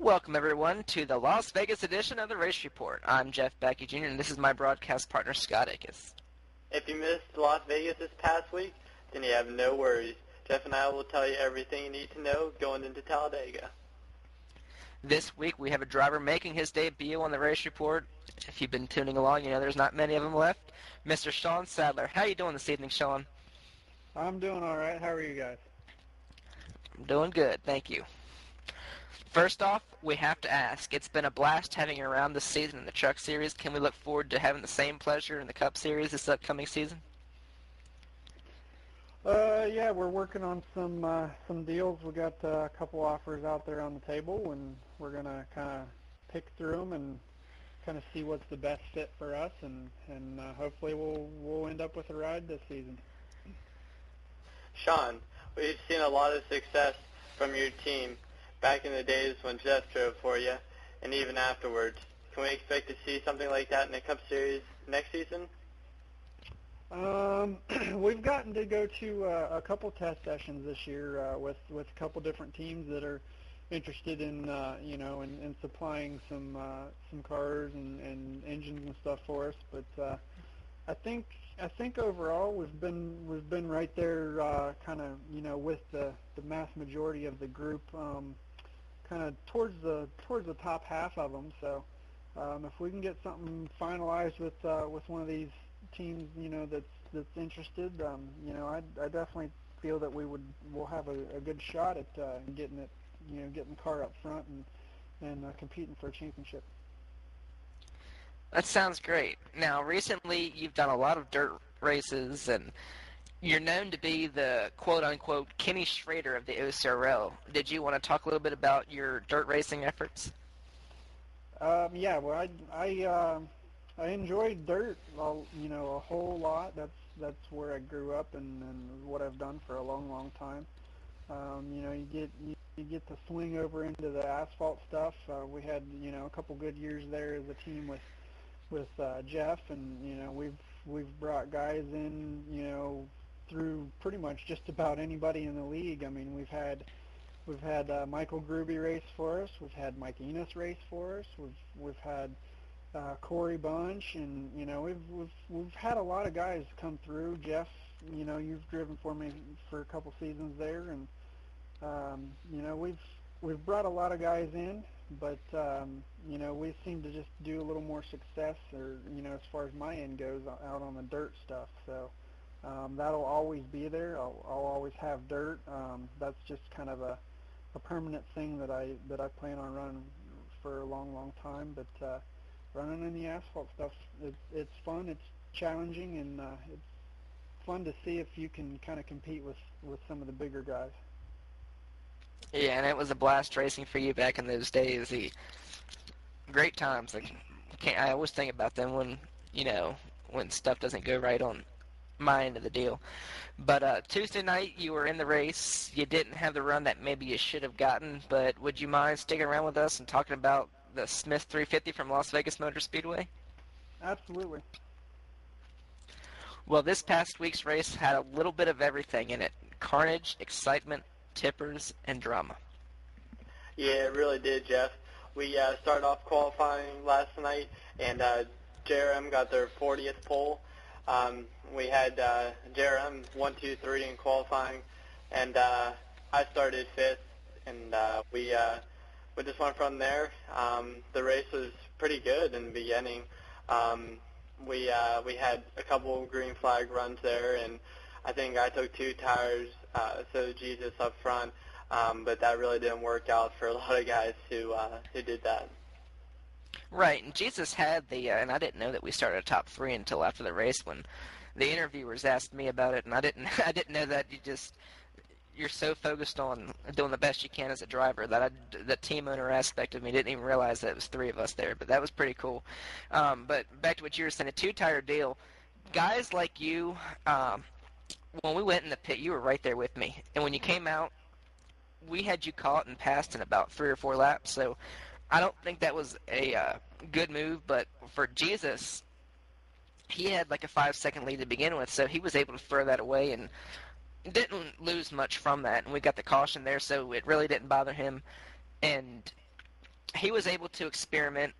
Welcome, everyone, to the Las Vegas edition of the Race Report. I'm Jeff Baki Jr., and this is my broadcast partner, Scott Ickes. If you missed Las Vegas this past week, then you have no worries. Jeff and I will tell you everything you need to know going into Talladega. This week, we have a driver making his debut on the Race Report. If you've been tuning along, you know there's not many of them left. Mr. Shawn Sadler. How are you doing this evening, Shawn? I'm doing all right. How are you guys? I'm doing good, thank you. First off, we have to ask, it's been a blast having you around this season in the Truck Series. Can we look forward to having the same pleasure in the Cup Series this upcoming season? Yeah, we're working on some deals. We got a couple offers out there on the table, and we're gonna kind of pick through them and kind of see what's the best fit for us, and hopefully we'll end up with a ride this season. Shawn, we've seen a lot of success from your team back in the days when Jeff drove for you, and even afterwards. Can we expect to see something like that in the Cup Series next season? We've gotten to go to a couple test sessions this year with a couple different teams that are interested in in supplying some cars and engines and stuff for us. But I think overall we've been right there, kind of with the mass majority of the group, kind of towards the top half of them. So if we can get something finalized with one of these teams, that's interested, I definitely feel that we'll have a good shot at getting it, getting the car up front and competing for a championship. That sounds great. Now, recently you've done a lot of dirt races, and you're known to be the quote-unquote Kenny Schrader of the OCRL. Did you want to talk a little bit about your dirt racing efforts? Yeah, well, I enjoyed dirt, a whole lot. That's where I grew up and what I've done for a long time. You get to swing over into the asphalt stuff. We had a couple good years there as a team with Jeff, and we've brought guys in through pretty much just about anybody in the league. I mean, we've had Michael Gruby race for us. We've had Mike Enos race for us. We've had Corey Bunch, and we've had a lot of guys come through. Jeff, you've driven for me for a couple seasons there, and we've brought a lot of guys in, but we seem to just do a little more success, or as far as my end goes, out on the dirt stuff. So that'll always be there. I'll always have dirt. That's just kind of a permanent thing that I plan on running for a long time. But running in the asphalt stuff, it's fun, it's challenging, and it's fun to see if you can kind of compete with some of the bigger guys. Yeah, and it was a blast racing for you back in those days. The great times. I always think about them when stuff doesn't go right on my end of the deal. But Tuesday night you were in the race. You didn't have the run that maybe you should have gotten, but would you mind sticking around with us and talking about the Smith 350 from Las Vegas Motor Speedway? Absolutely. Well, this past week's race had a little bit of everything in it. Carnage, excitement, tippers, and drama. Yeah, it really did, Jeff. We started off qualifying last night, and JRM got their 40th pole. We had JRM 1, 2, 3 in qualifying, and I started 5th, and we just went from there. The race was pretty good in the beginning. We had a couple green flag runs there, and I think I took 2 tires, so Jesus up front, but that really didn't work out for a lot of guys who did that. Right, and Jesus had and I didn't know that we started top 3 until after the race when the interviewers asked me about it, and I didn't know that you're so focused on doing the best you can as a driver that the team owner aspect of me didn't even realize that it was 3 of us there, but that was pretty cool. But back to what you were saying, a 2-tire deal. Guys like you, when we went in the pit, you were right there with me, and when you came out, we had you caught and passed in about 3 or 4 laps, so I don't think that was a good move, but for Jesus, he had like a 5-second lead to begin with, so he was able to throw that away and didn't lose much from that, and we got the caution there, so it really didn't bother him. And he was able to experiment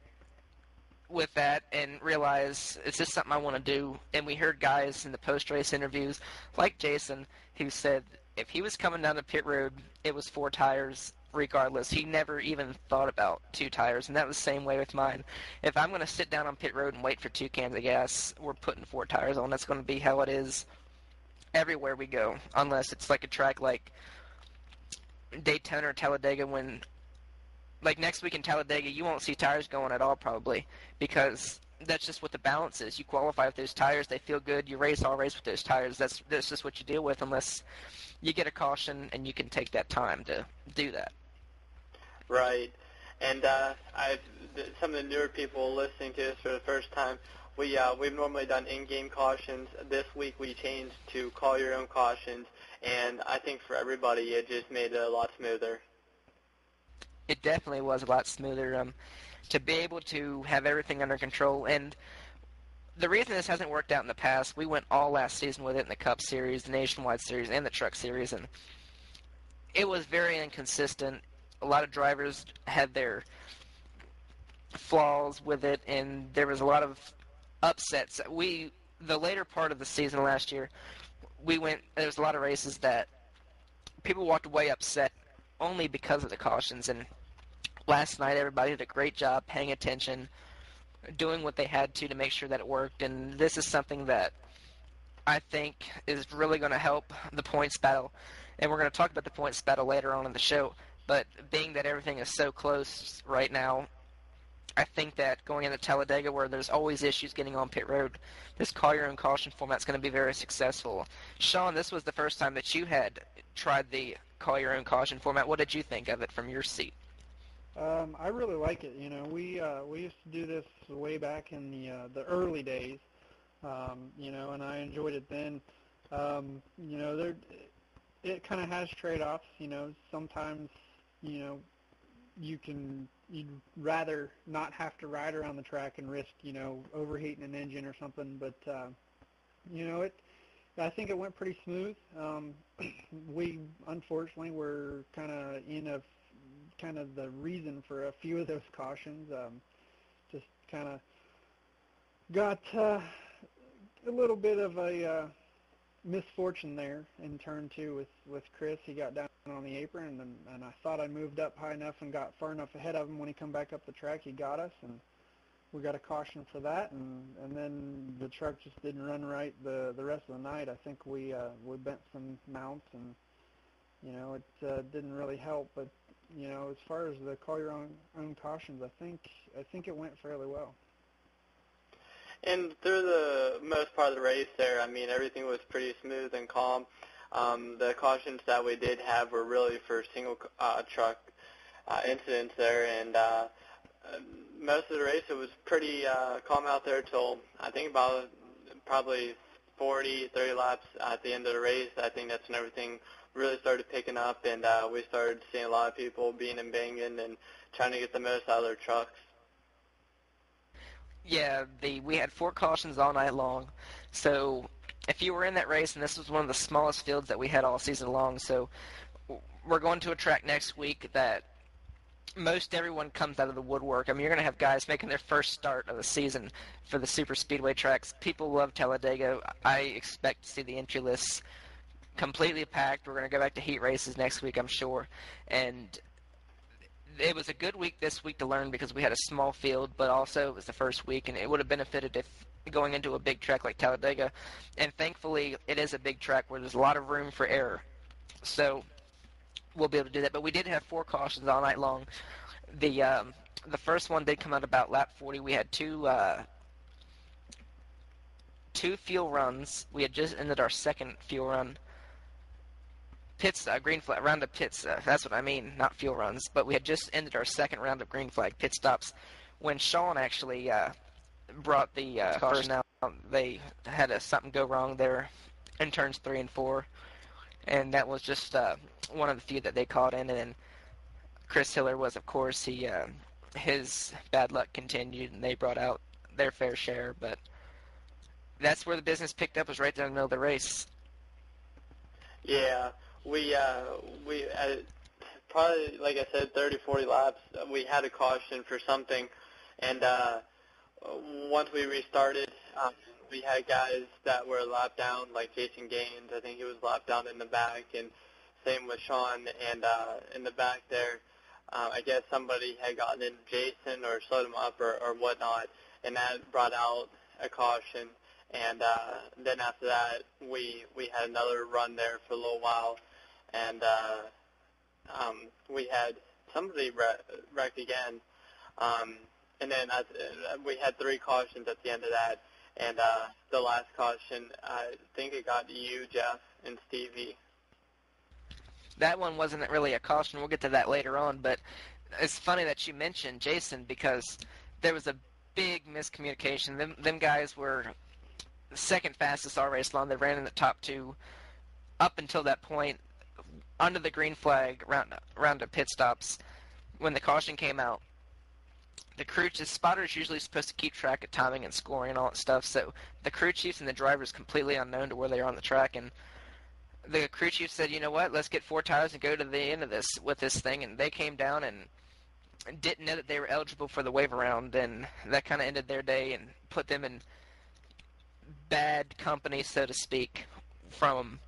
with that and realize, is this something I want to do? And we heard guys in the post-race interviews, like Jason, who said if he was coming down the pit road, it was 4 tires regardless. He never even thought about 2 tires, and that was the same way with mine. If I'm going to sit down on pit road and wait for 2 cans of gas, we're putting 4 tires on. That's going to be how it is everywhere we go, unless it's like a track like Daytona or Talladega when, like next week in Talladega, you won't see tires going at all probably, because that's just what the balance is. You qualify with those tires, they feel good, you race all race with those tires. That's just what you deal with unless you get a caution and you can take that time to do that. Right. And some of the newer people listening to this for the first time, we've normally done in-game cautions. This week we changed to call your own cautions, and I think for everybody it just made it a lot smoother. It definitely was a lot smoother to be able to have everything under control. And the reason this hasn't worked out in the past, we went all last season with it in the Cup Series, the Nationwide Series, and the Truck Series, and it was very inconsistent. A lot of drivers had their flaws with it, and there was a lot of upsets. The later part of the season last year, there was a lot of races that people walked away upset only because of the cautions, and last night everybody did a great job paying attention, doing what they had to make sure that it worked, and this is something that I think is really going to help the points battle, and we're going to talk about the points battle later on in the show, but being that everything is so close right now, I think that going into Talladega, where there's always issues getting on pit road, this call your own caution format is going to be very successful. Shawn, this was the first time that you had tried the call your own caution format. What did you think of it from your seat? I really like it. You know, we used to do this way back in the early days. You know, and I enjoyed it then. You know, it kind of has trade-offs. You know, sometimes, you know, you'd rather not have to ride around the track and risk, you know, overheating an engine or something. But you know, I think it went pretty smooth. We unfortunately were kind of the reason for a few of those cautions. Just kind of got a little bit of a misfortune there in turn 2 with Chris. He got down on the apron, and I thought I moved up high enough and got far enough ahead of him. When he come back up the track, he got us, and we got a caution for that, and then the truck just didn't run right the rest of the night. I think we bent some mounts, and you know, it didn't really help. But you know, as far as the call your own cautions, I think it went fairly well. And through the most part of the race there, I mean, everything was pretty smooth and calm. The cautions that we did have were really for single truck incidents there, and most of the race it was pretty calm out there till I think about probably 40, 30 laps at the end of the race. I think that's when everything really started picking up, and we started seeing a lot of people being and banging and trying to get the most out of their trucks. Yeah, we had 4 cautions all night long. So if you were in that race, and this was one of the smallest fields that we had all season long, so we're going to a track next week that most everyone comes out of the woodwork. I mean, you're going to have guys making their first start of the season for the super speedway tracks. People love Talladega. I expect to see the entry lists completely packed. We're going to go back to heat races next week, I'm sure. And it was a good week this week to learn because we had a small field, but also it was the first week, and it would have benefited if going into a big track like Talladega. And thankfully, it is a big track where there's a lot of room for error. So we'll be able to do that. But we did have 4 cautions all night long. The first one did come out about lap 40. We had two fuel runs. We had just ended our second fuel run. Pits, green flag, round of pits, that's what I mean, not fuel runs. But we had just ended our second round of green flag pit stops when Shawn actually brought the caution out. They had something go wrong there in turns 3 and 4. And that was just one of the few that they caught in. And then Chris Hiller was, of course, his bad luck continued, and they brought out their fair share. But that's where the business picked up, was right there in the middle of the race. Yeah, we probably, like I said, 30, 40 laps. We had a caution for something, and once we restarted, we had guys that were lapped down, like Jason Gaines. I think he was lapped down in the back, and same with Shawn. And in the back there, I guess somebody had gotten in Jason or slowed him up or whatnot, and that brought out a caution. And then after that, we had another run there for a little while, and we had somebody wrecked again. And then we had 3 cautions at the end of that. And the last caution, I think it got you, Jeff, and Stevie. That one wasn't really a caution. We'll get to that later on. But it's funny that you mentioned Jason because there was a big miscommunication. Them guys were the second fastest all race long. They ran in the top 2 up until that point under the green flag around the pit stops. When the caution came out, the crew spotters usually supposed to keep track of timing and scoring and all that stuff. So the crew chiefs and the drivers completely unknown to where they are on the track. And the crew chief said, you know what, let's get 4 tires and go to the end of this with this thing. And they came down and didn't know that they were eligible for the wave around. And that kind of ended their day and put them in bad company, so to speak, from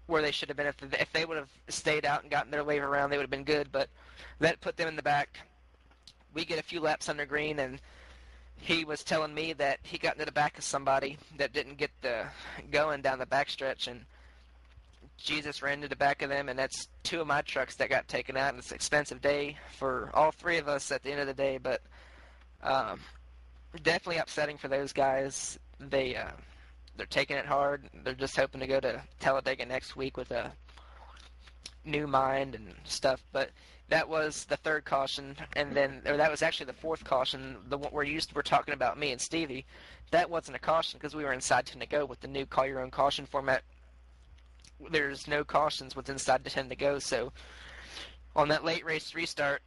where they should have been. If they would have stayed out and gotten their wave around, they would have been good. But that put them in the back. We get a few laps under green, and he was telling me that he got into the back of somebody that didn't get the going down the backstretch, and Jesus ran into the back of them, and that's 2 of my trucks that got taken out. And it's an expensive day for all 3 of us at the end of the day, but definitely upsetting for those guys. They're taking it hard. They're just hoping to go to Talladega next week with a new mind and stuff, but that was the 3rd caution, and then that was actually the 4th caution, the one where you were talking about me and Stevie. That wasn't a caution because we were inside 10 to go with the new call your own caution format. There's no cautions with inside the 10 to go, so on that late race restart,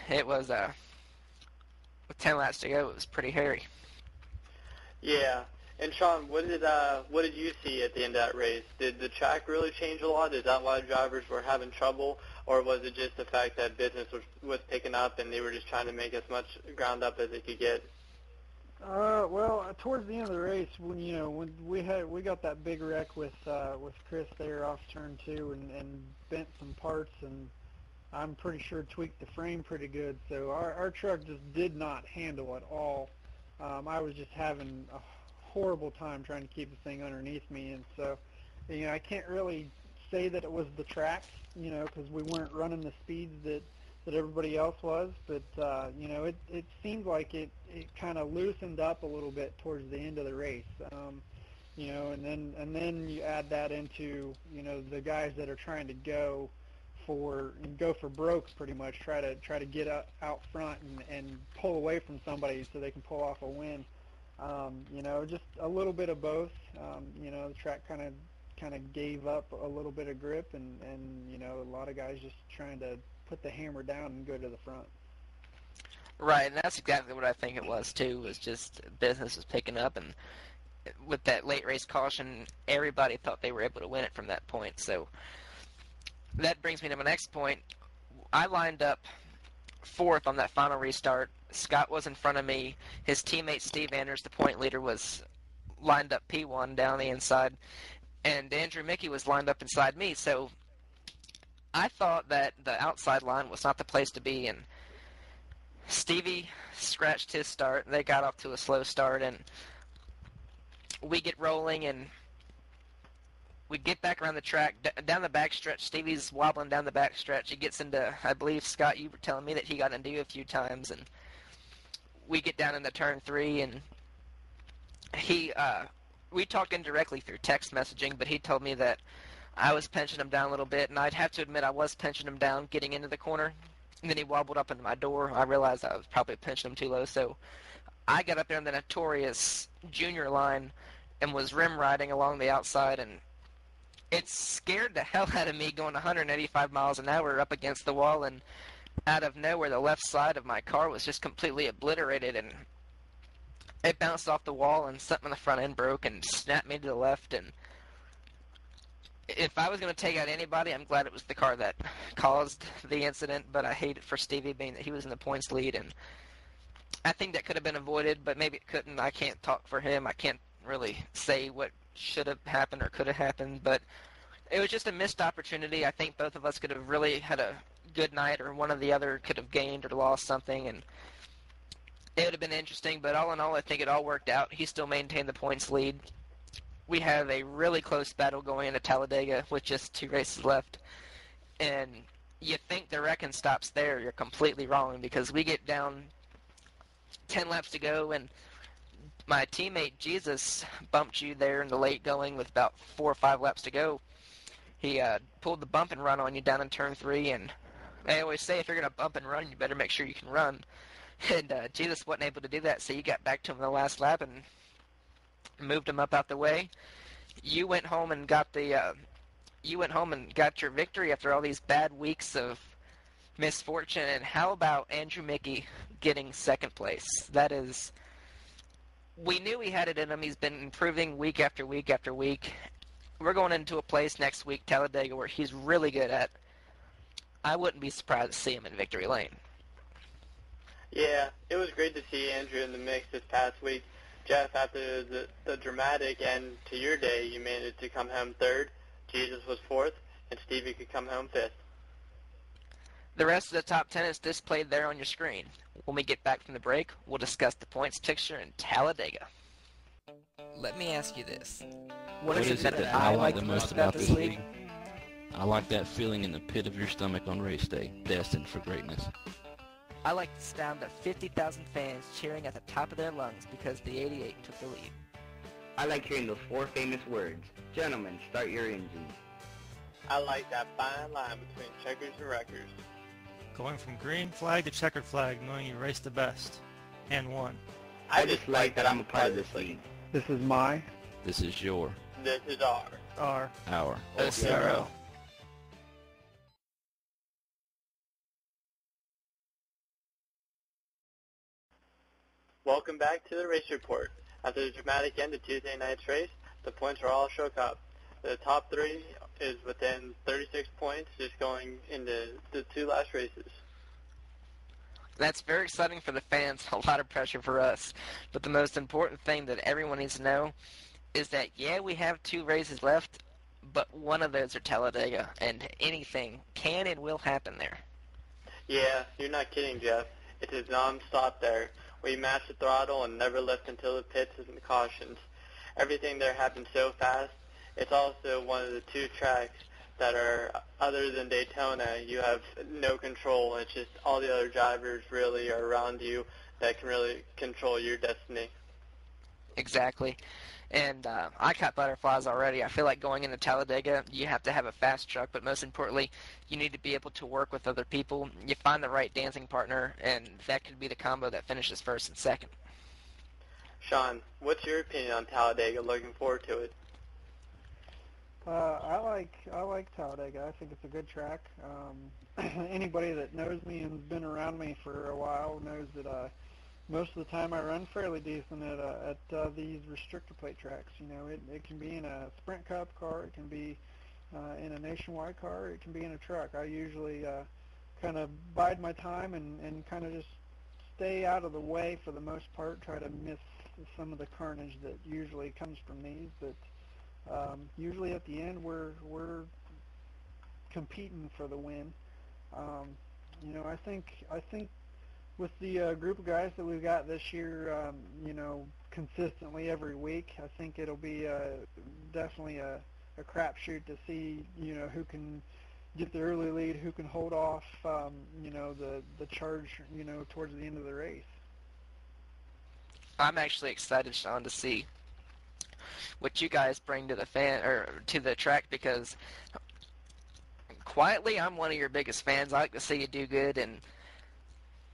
it was with 10 laps to go, it was pretty hairy. Yeah. And Shawn, what did you see at the end of that race? Did the track really change a lot? Is that why drivers were having trouble, or was it just the fact that business was picking up and they were just trying to make as much ground up as they could get? Well, towards the end of the race, when we got that big wreck with Chris there off turn 2 and bent some parts, and I'm pretty sure tweaked the frame pretty good. So our truck just did not handle at all. I was just having a horrible time trying to keep the thing underneath me, and so I can't really say that it was the track, because we weren't running the speeds that everybody else was, but it seemed like it kind of loosened up a little bit towards the end of the race, and then you add that into the guys that are trying to go for broke, pretty much try to get out front and pull away from somebody so they can pull off a win. Just a little bit of both. The track kind of gave up a little bit of grip, and a lot of guys just trying to put the hammer down and go to the front. Right, and that's exactly what I think it was too. Was just business was picking up, and with that late race caution, everybody thought they were able to win it from that point. So that brings me to my next point. I lined up 4th on that final restart. Scott was in front of me. His teammate Steve Anders, the point leader, was lined up P1 down the inside, and Andrew Mickey was lined up inside me. So I thought that the outside line was not the place to be, and Stevie scratched his start. They got off to a slow start, and we get rolling, and we get back around the track, down the backstretch. Stevie's wobbling down the backstretch. He gets into, I believe, Scott, you were telling me that he got into you a few times, and we get down into turn 3, and we talked indirectly through text messaging, but he told me that I was pinching him down a little bit, and I'd have to admit I was pinching him down getting into the corner, and then he wobbled up into my door. I realized I was probably pinching him too low, so I got up there in the notorious junior line and was rim riding along the outside, and it scared the hell out of me going 185 miles an hour up against the wall, and out of nowhere the left side of my car was just completely obliterated, and it bounced off the wall, and something in the front end broke and snapped me to the left, and if I was going to take out anybody, I'm glad it was the car that caused the incident, but I hate it for Stevie being that he was in the points lead, and I think that could have been avoided, but maybe it couldn't. I can't talk for him. I can't really say what should have happened or could have happened, but it was just a missed opportunity. I think both of us could have really had a good night, or one or the other could have gained or lost something, and it would have been interesting, but all in all, I think it all worked out. He still maintained the points lead. We have a really close battle going into Talladega with just 2 races left, and you think the wrecking stops there. You're completely wrong, because we get down 10 laps to go, and my teammate Jesus bumped you there in the late going with about 4 or 5 laps to go. He pulled the bump and run on you down in turn 3, and they always say if you're going to bump and run, you better make sure you can run. And Jesus wasn't able to do that, so you got back to him in the last lap and moved him up out the way. You went home and got your victory after all these bad weeks of misfortune. And how about Andrew Mickey getting second place? That is, we knew he had it in him. He's been improving week after week after week. We're going into a place next week, Talladega, where he's really good at. I wouldn't be surprised to see him in victory lane. Yeah, it was great to see Andrew in the mix this past week. Jeff, after the dramatic end to your day, you managed to come home third, Jesus was fourth, and Stevie could come home fifth. The rest of the top 10 is displayed there on your screen. When we get back from the break, we'll discuss the points picture in Talladega. Let me ask you this. What is it that I like the most about this league? I like that feeling in the pit of your stomach on race day, destined for greatness. I like the sound of 50,000 fans cheering at the top of their lungs because the 88 took the lead. I like hearing those 4 famous words, gentlemen, start your engines. I like that fine line between checkers and wreckers. Going from green flag to checkered flag, knowing you raced the best and won. I just like that I'm a part of this league. This is my. This is your. This is Our. OCRL. Welcome back to the race report. After the dramatic end of Tuesday night's race, the points are all shook up. The top 3 is within 36 points, just going into the 2 last races. That's very exciting for the fans, a lot of pressure for us. But the most important thing that everyone needs to know is that, yeah, we have 2 races left, but one of those are Talladega, and anything can and will happen there. Yeah, you're not kidding, Jeff. It is non-stop there. We match the throttle and never lift until the pits and the cautions. Everything there happens so fast. It's also one of the 2 tracks that are, other than Daytona, you have no control. It's just all the other drivers really are around you that can really control your destiny. Exactly. And I caught butterflies already. I feel like going into Talladega, you have to have a fast truck, but most importantly, you need to be able to work with other people. You find the right dancing partner, and that could be the combo that finishes first and second. Shawn, what's your opinion on Talladega? Looking forward to it. I like Talladega. I think it's a good track. Anybody that knows me and has been around me for a while knows that most of the time I run fairly decent at these restrictor plate tracks. You know, it can be in a Sprint Cup car, it can be in a Nationwide car, it can be in a truck. I usually kind of bide my time and kind of just stay out of the way for the most part, try to miss some of the carnage that usually comes from these. But usually at the end we're competing for the win. You know, I think with the group of guys that we've got this year, you know, consistently every week, I think it'll be definitely a crapshoot to see, you know, who can get the early lead, who can hold off, you know, the charge, you know, towards the end of the race. I'm actually excited, Shawn, to see what you guys bring to the to the track, because quietly I'm one of your biggest fans. I like to see you do good, and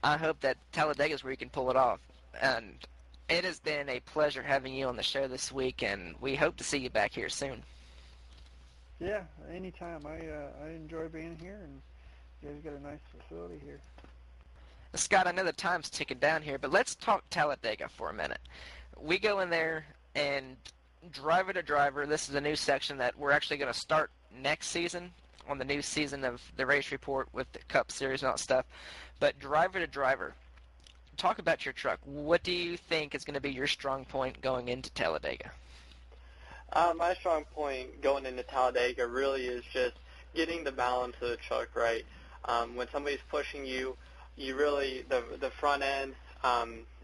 I hope that Talladega is where you can pull it off. And it has been a pleasure having you on the show this week, and we hope to see you back here soon. Yeah, anytime. I enjoy being here, and you guys got a nice facility here. Scott, I know the time's ticking down here, but let's talk Talladega for a minute. We go in there and driver to driver, this is a new section that we're actually going to start next season on the new season of the Race Report with the Cup Series and all that stuff. But driver to driver, talk about your truck. What do you think is going to be your strong point going into Talladega? My strong point going into Talladega really is just getting the balance of the truck right. When somebody's pushing you, you really, the front end,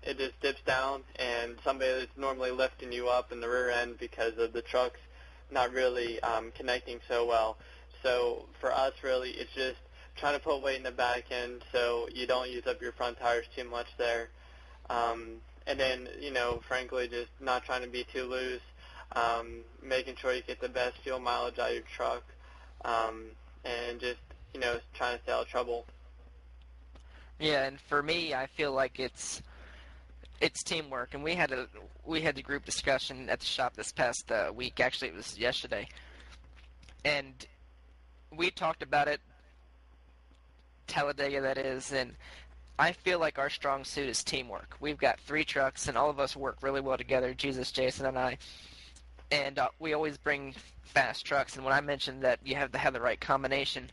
it just dips down, and somebody that's normally lifting you up in the rear end because of the trucks not really connecting so well. So for us, really, it's just trying to put weight in the back end so you don't use up your front tires too much there. And then, frankly, just not trying to be too loose, making sure you get the best fuel mileage out of your truck, and just, trying to stay out of trouble. Yeah, and for me, I feel like it's teamwork, and we had the group discussion at the shop this past week. Actually, it was yesterday, and we talked about it, Talladega that is, and I feel like our strong suit is teamwork. We've got 3 trucks, and all of us work really well together, Jesus, Jason, and I, and we always bring fast trucks, and when I mentioned that you have to have the right combination,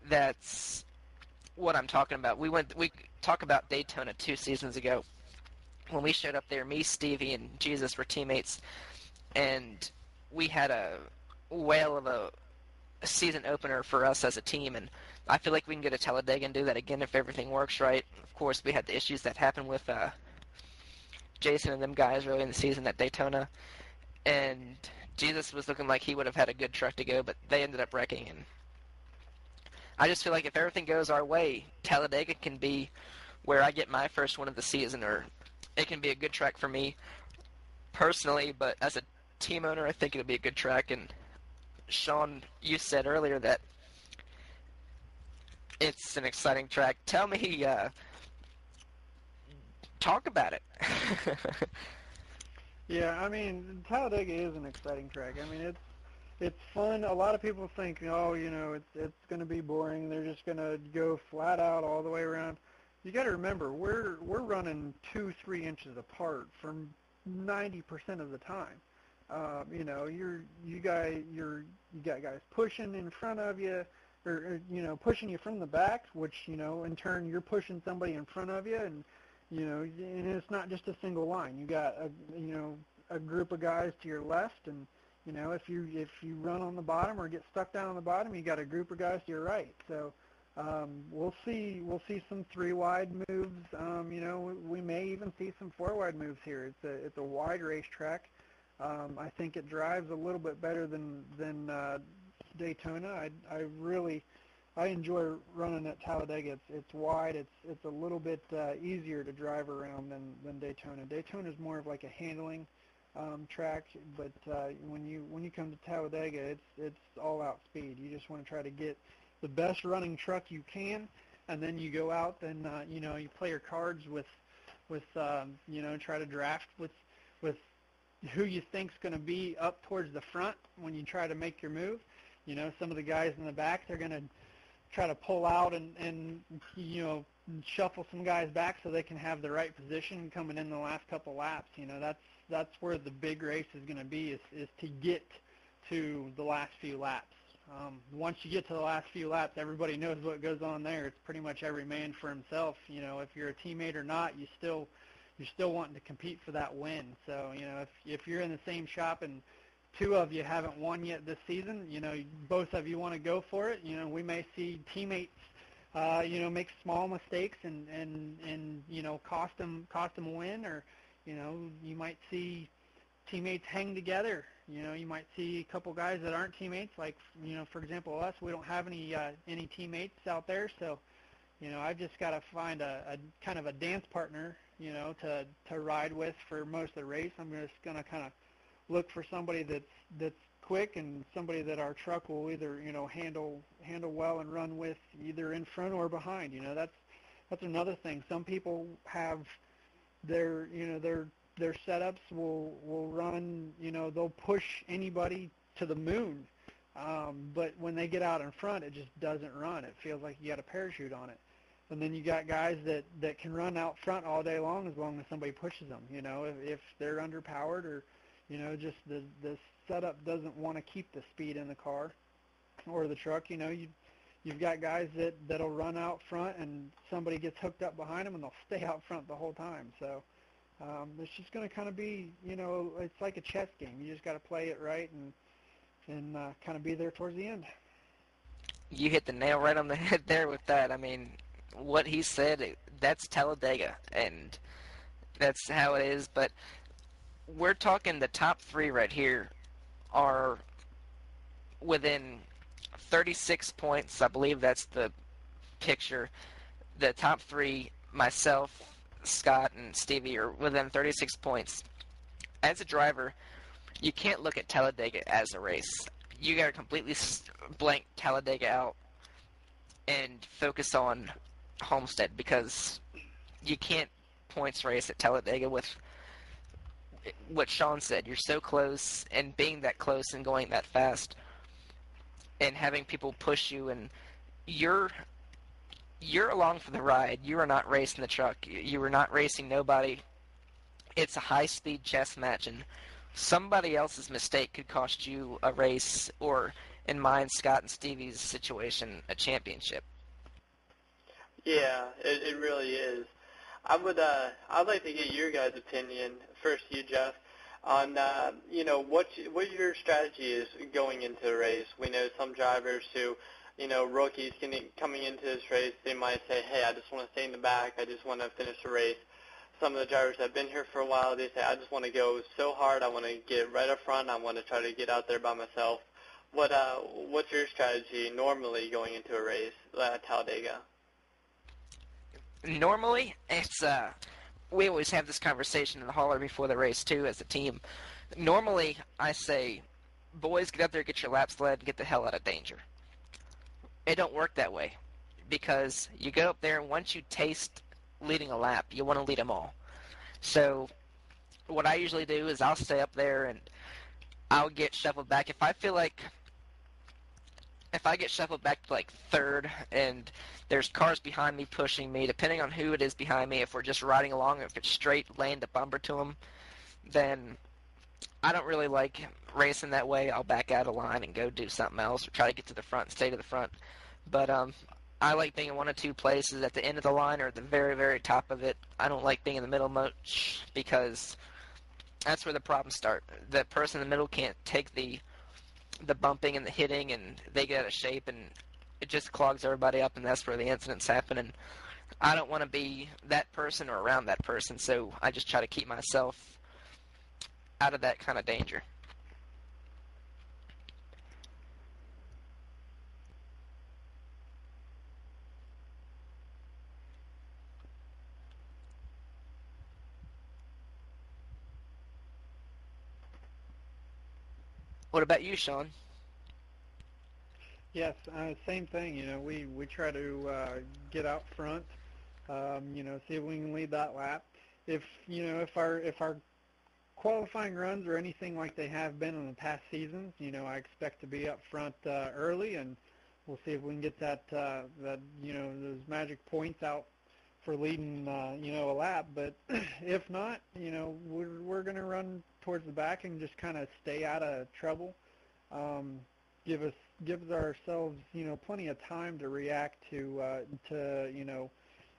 that's what I'm talking about. We talked about Daytona 2 seasons ago. When we showed up there, me, Stevie, and Jesus were teammates, and we had a whale of a season opener for us as a team, and I feel like we can go to Talladega and do that again if everything works right. Of course, we had the issues that happened with Jason and them guys early in the season at Daytona, and Jesus was looking like he would have had a good truck to go, but they ended up wrecking, and I just feel like if everything goes our way, Talladega can be where I get my first one of the season, or it can be a good track for me personally, but as a team owner, I think it'll be a good track. And Shawn, you said earlier that it's an exciting track. Tell me, talk about it. Yeah, I mean, Talladega is an exciting track. I mean, it's fun. A lot of people think, it's going to be boring. They're just going to go flat out all the way around. You got to remember, we're running 2-3 inches apart from 90% of the time. You got guys pushing in front of you, or pushing you from the back, which in turn you're pushing somebody in front of you, and and it's not just a single line. You got a group of guys to your left, and if you run on the bottom or get stuck down on the bottom, you got a group of guys to your right. So we'll see some 3-wide moves. We may even see some 4-wide moves here. It's a wide racetrack. I think it drives a little bit better than Daytona. I enjoy running at Talladega. It's wide. It's a little bit easier to drive around than Daytona. Daytona is more of like a handling track, but when you come to Talladega, it's all out speed. You just want to try to get the best running truck you can, and then you go out and you play your cards with try to draft with who you think's going to be up towards the front when you try to make your move. Some of the guys in the back, they're going to try to pull out and shuffle some guys back so they can have the right position coming in the last couple laps. That's where the big race is going to be, is to get to the last few laps. Once you get to the last few laps, everybody knows what goes on there. It's pretty much every man for himself. If you're a teammate or not, you're still wanting to compete for that win. So if you're in the same shop and 2 of you haven't won yet this season, both of you want to go for it. We may see teammates make small mistakes and cost them a win, or you might see teammates hang together. You might see a couple guys that aren't teammates, like for example us. We don't have any teammates out there, so I've just got to find a kind of a dance partner to ride with for most of the race. I'm just going to kind of look for somebody that's quick, and somebody that our truck will either handle well and run with, either in front or behind. That's another thing. Some people have their setups will run, they'll push anybody to the moon, but when they get out in front, it just doesn't run. It feels like you got a parachute on it. And then you got guys that can run out front all day long as somebody pushes them. If they're underpowered, or just the setup doesn't want to keep the speed in the car. or the truck, you've got guys that'll run out front and somebody gets hooked up behind them and they'll stay out front the whole time. So it's just going to kind of be, it's like a chess game. You just got to play it right and kind of be there towards the end. You hit the nail right on the head there with that. I mean, what he said, that's Talladega, and that's how it is. But we're talking the top three right here are within 36 points. I believe that's the picture. The top three, myself, Scott, and Stevie, are within 36 points. As a driver, you can't look at Talladega as a race. You got to completely blank Talladega out and focus on Homestead, because you can't points race at Talladega with what Shawn said. You're so close, and being that close and going that fast and having people push you, and you're along for the ride. You are not racing the truck. You are not racing nobody. It's a high-speed chess match, and somebody else's mistake could cost you a race, or in mine, Scott and Stevie's situation, a championship. Yeah, it really is. I'd like to get your guys' opinion, first you, Jeff, on, what your strategy is going into a race. We know some drivers who, rookies coming into this race, they might say, hey, I just want to stay in the back, I just want to finish the race. Some of the drivers that have been here for a while, they say, I just want to go so hard, I want to get right up front, I want to try to get out there by myself. What's your strategy normally going into a race at Talladega? Normally, it's we always have this conversation in the hauler before the race too, as a team. Normally, I say, boys, get out there, get your lap sled, and get the hell out of danger. It don't work that way, because you go up there, and once you taste leading a lap, you want to lead them all. So what I usually do is I'll stay up there and I'll get shuffled back. If I get shuffled back to like third and there's cars behind me pushing me, depending on who it is behind me, if we're just riding along, or if it's straight lane to bumper to them, then I don't really like racing that way. I'll back out of line and go do something else, or try to get to the front and stay to the front. But I like being in one or two places at the end of the line or at the very, very top of it. I don't like being in the middle much, because that's where the problems start. The person in the middle can't take the bumping and the hitting, and they get out of shape, and it just clogs everybody up, and that's where the incidents happen. And I don't want to be that person or around that person, so I just try to keep myself out of that kind of danger. What about you, Shawn? Yes, same thing. We try to get out front. See if we can lead that lap. If our qualifying runs are anything like they have been in the past seasons, I expect to be up front early, and we'll see if we can get that those magic points out for leading a lap. But if not, we're going to run towards the back and just kind of stay out of trouble. Gives ourselves plenty of time to react to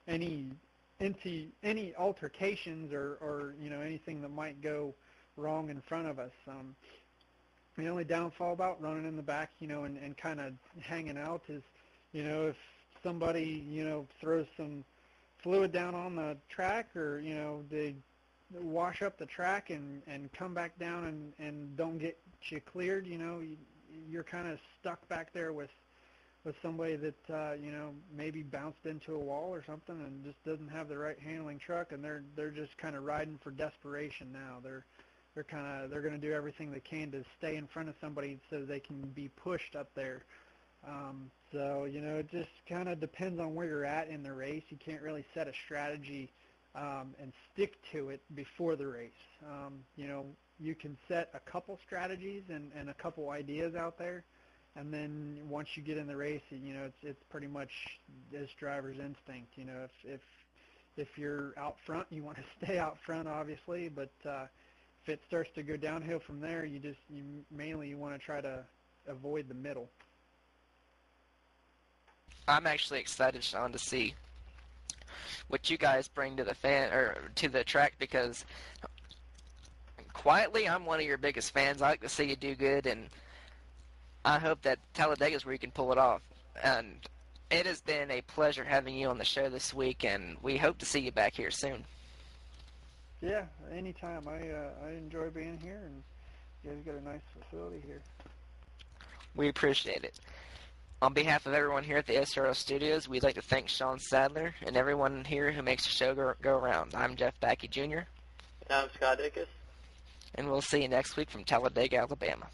any altercations or anything that might go wrong in front of us. The only downfall about running in the back, and kind of hanging out is, if somebody throws some fluid down on the track, or they wash up the track and come back down and don't get you cleared, you're kind of stuck back there with somebody that maybe bounced into a wall or something and just doesn't have the right handling truck, and they're just kind of riding for desperation now. They're going to do everything they can to stay in front of somebody so they can be pushed up there. So it just kind of depends on where you're at in the race. You can't really set a strategy and stick to it before the race. You can set a couple strategies and a couple ideas out there, and then once you get in the race, it's pretty much this driver's instinct. If you're out front, you want to stay out front, obviously, but if it starts to go downhill from there, you mainly want to try to avoid the middle. I'm actually excited, Shawn, to see what you guys bring to the to the track, because quietly I'm one of your biggest fans. I like to see you do good, and I hope that Talladega is where you can pull it off. And it has been a pleasure having you on the show this week, and we hope to see you back here soon. Yeah, anytime. I enjoy being here, and you guys got a nice facility here. We appreciate it. On behalf of everyone here at the OCRL Studios, we'd like to thank Shawn Sadler and everyone here who makes the show go around. I'm Jeff Baki Jr. And I'm Scott Ickes. And we'll see you next week from Talladega, Alabama.